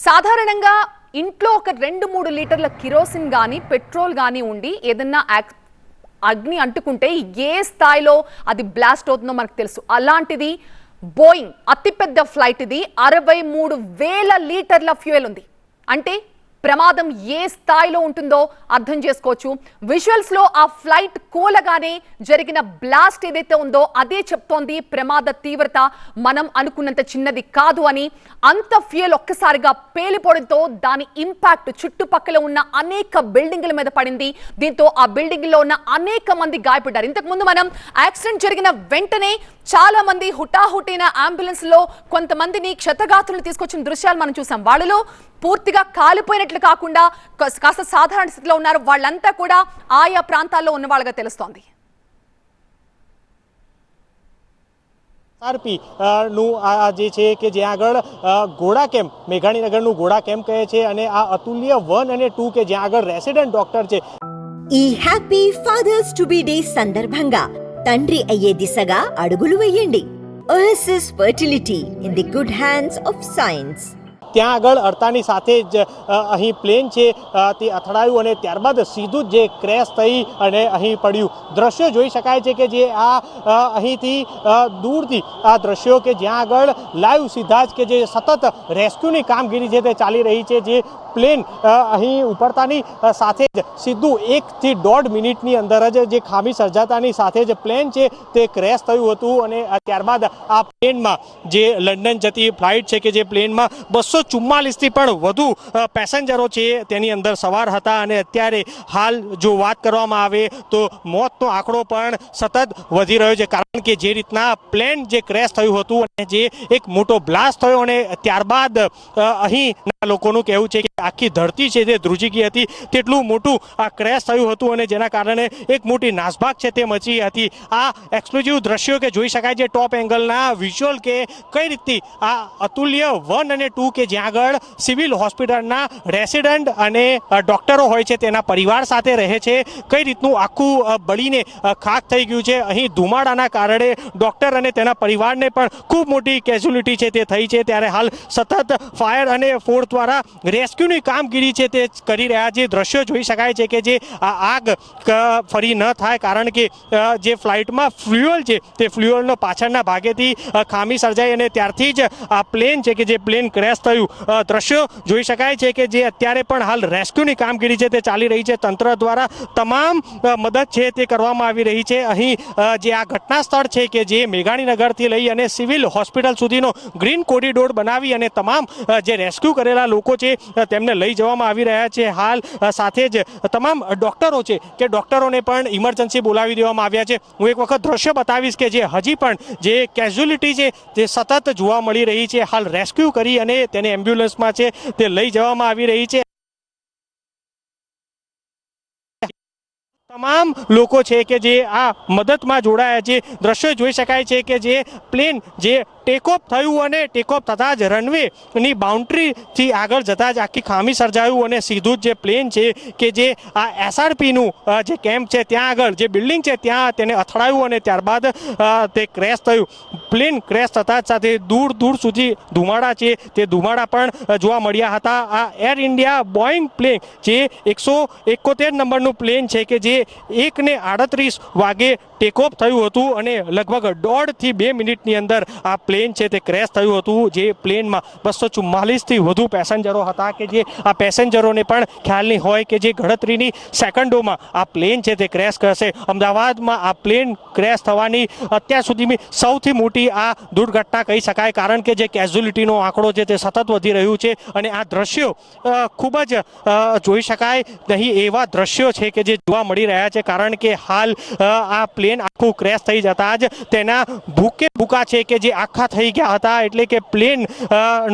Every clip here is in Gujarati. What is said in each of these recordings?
సాధారణంగా ఇంట్లో ఒక 2-3 లీటర్ల కిరోసిన్ గాని పెట్రోల్ గాని ఉండి ఏదన్నా అగ్ని అంటుకుంటే ఏ స్థాయిలో అది బ్లాస్ట్ అవుతుందో మనకు తెలుసు. అలాంటిది బోయింగ్ అతిపెద్ద ఫ్లైట్ ఇది 63,000 లీటర్ల ఫ్యూయల్ ఉంది. అంటే ప్రమాదం ఏ స్థాయిలో ఉంటుందో అర్థం చేసుకోవచ్చు. విజువల్స్ లో ఆ ఫ్లైట్ కూలగానే జరిగిన బ్లాస్ట్ ఏదైతే ఉందో అదే చెప్తోంది ప్రమాద తీవ్రత మనం అనుకున్నంత చిన్నది కాదు అని. అంత ఫ్యూయల్ ఒక్కసారిగా పేలిపోవడంతో దాని ఇంపాక్ట్ చుట్టుపక్కల ఉన్న అనేక బిల్డింగ్ల మీద పడింది. దీంతో ఆ బిల్డింగ్ లో ఉన్న అనేక మంది గాయపడ్డారు. ఇంతకు ముందు మనం యాక్సిడెంట్ జరిగిన వెంటనే చాలా మంది హుటాహుటిన అంబులెన్స్ లో కొంతమందిని క్షతగాత్రులు తీసుకొచ్చిన దృశ్యాలు మనం చూసాం. వాళ్ళలో పూర్తిగా కాలిపోయినట్లు కాకుండా కాస్త సాధారణ స్థితిలో ఉన్నారు. వాళ్ళంతా కూడా ఆయా ప్రాంతాల్లో ఉన్న వాళ్ళగా తెలుస్తోంది. આરપી નું આ જે છે કે જ્યાં આગળ ગોળા કેમ્પ મેઘાણીનગરનું ગોળા કેમ્પ કહે છે અને આ અતુલ્ય 1 અને 2 કે જ્યાં આગળ રેસિડેન્ટ ડોક્ટર છે. ఈ happy fathers to be day సందర్భంగా తండ్రి అయ్యే దిశగా అడుగులు వేయండి. OSS fertility in the good hands of science. ત્યાં આગળ અડતાની સાથે જ અહીં પ્લેન છે તે અથડાયું અને ત્યારબાદ સીધું જ જે ક્રેશ થઈ અને અહીં પડ્યું. દ્રશ્યો જોઈ શકાય છે કે જે આ અહીંથી દૂરથી આ દ્રશ્યો કે જ્યાં આગળ લાઈવ સીધા જ કે જે સતત રેસ્ક્યુની કામગીરી છે તે ચાલી રહી છે. જે પ્લેન અહીં ઉપડતાની સાથે જ સીધું 1 થી 1.5 મિનિટની અંદર જ જે ખામી સર્જાતાની સાથે જ પ્લેન છે તે ક્રેશ થયું હતું અને ત્યારબાદ આ પ્લેનમાં જે લંડન જતી ફ્લાઇટ છે કે જે પ્લેનમાં 244થી પણ વધુ પેસેન્જરો છે તેની અંદર સવાર હતા અને અત્યારે હાલ જો વાત કરવામાં આવે તો મોતનો આંકડો પણ સતત વધી રહ્યો છે. કારણ કે જે રીતના પ્લેન જે ક્રેશ થયું હતું અને જે એક મોટો બ્લાસ્ટ થયો અને ત્યારબાદ અહીંના લોકોનું કહેવું છે કે આખી ધરતી છે તે ધ્રુજી ગઈ હતી. તેટલું મોટું આ ક્રેશ થયું હતું અને જેના કારણે એક મોટી નાસભાગ છે તે મચી હતી. આ એક્સક્લુઝિવ દ્રશ્યો કે જોઈ શકાય છે ટોપ એંગલના વિઝ્યુઅલ કે કઈ રીતથી આ અતુલ્ય 1 અને 2 કે જ્યાં આગળ સિવિલ હોસ્પિટલના રેસિડન્ટ અને ડોક્ટરો હોય છે તેના પરિવાર સાથે રહે છે, કઈ રીતનું આખું બળીને ખાક થઈ ગયું છે. અહીં ધુમાડાના કારણે ડોક્ટર અને તેના પરિવારને પણ ખૂબ મોટી કેઝ્યુલિટી છે તે થઈ છે. ત્યારે હાલ સતત ફાયર અને ફોર્સ દ્વારા રેસ્ક્યુની કામગીરી છે તે કરી રહ્યા છે. દ્રશ્યો જોઈ શકાય છે કે જે આ આગ ફરી ન થાય કારણ કે જે ફ્લાઇટમાં ફ્યુઅલ છે તે ફ્યુઅલનો પાછળના ભાગેથી ખામી સર્જાઈ અને ત્યારથી જ આ પ્લેન છે કે જે પ્લેન ક્રેશ થયું. દ્રશ્યો જોઈ શકાય છે કે જે અત્યારે પણ હાલ રેસ્ક્યુની કામગીરી છે તે ચાલી રહી છે. તંત્ર દ્વારા તમામ મદદ છે તે કરવામાં આવી રહી છે. અહીં જે આ ઘટના સ્થળ છે કે જે મેઘાણીનગરથી લઈ અને સિવિલ હોસ્પિટલ સુધીનો ગ્રીન કોરિડોર બનાવી અને તમામ જે રેસ્ક્યુ કરેલા લોકો છે તેમને લઈ જવામાં આવી રહ્યા છે. હાલ સાથે જ તમામ ડોક્ટરો છે કે ડોક્ટરોને પણ ઇમરજન્સી બોલાવી દેવામાં આવ્યા છે. હું એક વખત દ્રશ્ય બતાવીશ કે જે હજી પણ જે કેઝ્યુલિટી છે તે સતત જોવા મળી રહી છે. હાલ રેસ્ક્યુ કરી અને તેને એમ્બ્યુલન્સમાં છે તે લઈ જવામાં આવી રહી છે. તમામ લોકો છે કે જે આ મદદમાં જોડાયા છે. દ્રશ્યો જોઈ શકાય છે કે જે પ્લેન જે ટેકઓફ થયું અને ટેકઓફ થતાં જ રનવેની બાઉન્ડ્રીથી આગળ જતાં જ આખી ખામી સર્જાયું અને સીધું જ જે પ્લેન છે કે જે આ એસઆરપીનું જે કેમ્પ છે ત્યાં આગળ જે બિલ્ડિંગ છે ત્યાં તેને અથડાયું અને ત્યારબાદ તે ક્રેશ થયું. પ્લેન ક્રેશ થતાં જ સાથે દૂર દૂર સુધી ધુમાડા છે તે ધુમાડા પણ જોવા મળ્યા હતા. આ એર ઇન્ડિયા બોઈંગ પ્લેન જે 171 નંબરનું પ્લેન છે કે જે 1:38 વાગે ટેકઓફ થયું હતું અને લગભગ 1.5 થી 2 મિનિટની અંદર આ પ્લેન છે તે ક્રેશ થયું હતું. જે પ્લેનમાં 244થી વધુ પેસેન્જરો હતા કે જે આ પેસેન્જરોને પણ ખ્યાલ નહીં હોય કે જે ગણતરીની સેકન્ડોમાં આ પ્લેન છે તે ક્રેશ કરશે. અમદાવાદમાં આ પ્લેન ક્રેશ થવાની અત્યાર સુધીની સૌથી મોટી આ દુર્ઘટના કહી શકાય કારણ કે જે કેઝ્યુલિટીનો આંકડો છે તે સતત વધી રહ્યું છે અને આ દ્રશ્યો ખૂબ જ જોઈ શકાય નહીં એવા દ્રશ્યો છે કે જે જોવા મળી રહ્યા છે. કારણ કે હાલ આ પ્લેન આખું ક્રેશ થઈ જતા જ તેના ભૂકે ભૂકા છે કે જે આખા થઈ ગયા હતા. એટલે કે પ્લેન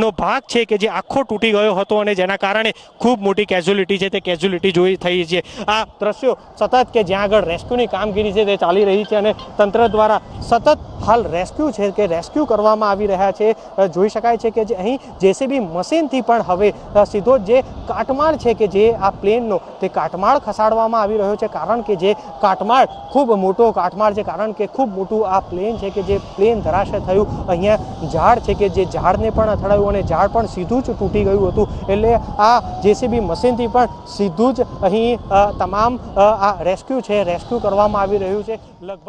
નો ભાગ છે કે જે આખો તૂટી ગયો હતો અને જેના કારણે ખૂબ મોટી કેઝ્યુલિટી છે તે કેઝ્યુલિટી જોઈ થઈ છે. આ દ્રશ્યો સતત કે જ્યાં આગળ રેસ્ક્યુની કામગીરી છે તે ચાલી રહી છે અને તંત્ર દ્વારા સતત હાલ રેસ્ક્યુ છે કે રેસ્ક્યુ કરવામાં આવી રહ્યા છે. જોઈ શકાય છે કે જે અહીં જેસીબી મશીનથી પણ હવે સીધો જે કાટમાળ છે કે જે આ પ્લેનનો તે કાટમાળ ખસાડવામાં આવી રહ્યો છે. કારણ કે જે કાટમાળ ખૂબ મોટો કાટમાળ છે કારણ કે ખૂબ મોટું આ પ્લેન છે કે જે પ્લેન ધરાશય થયું. અહીંયા ઝાડ છે કે જે ઝાડને પણ અથડાયું અને ઝાડ પણ સીધું જ તૂટી ગયું હતું. એટલે આ JCB મશીનથી પણ સીધું જ અહીં તમામ આ રેસ્ક્યુ કરવામાં આવી રહ્યું છે. લગભગ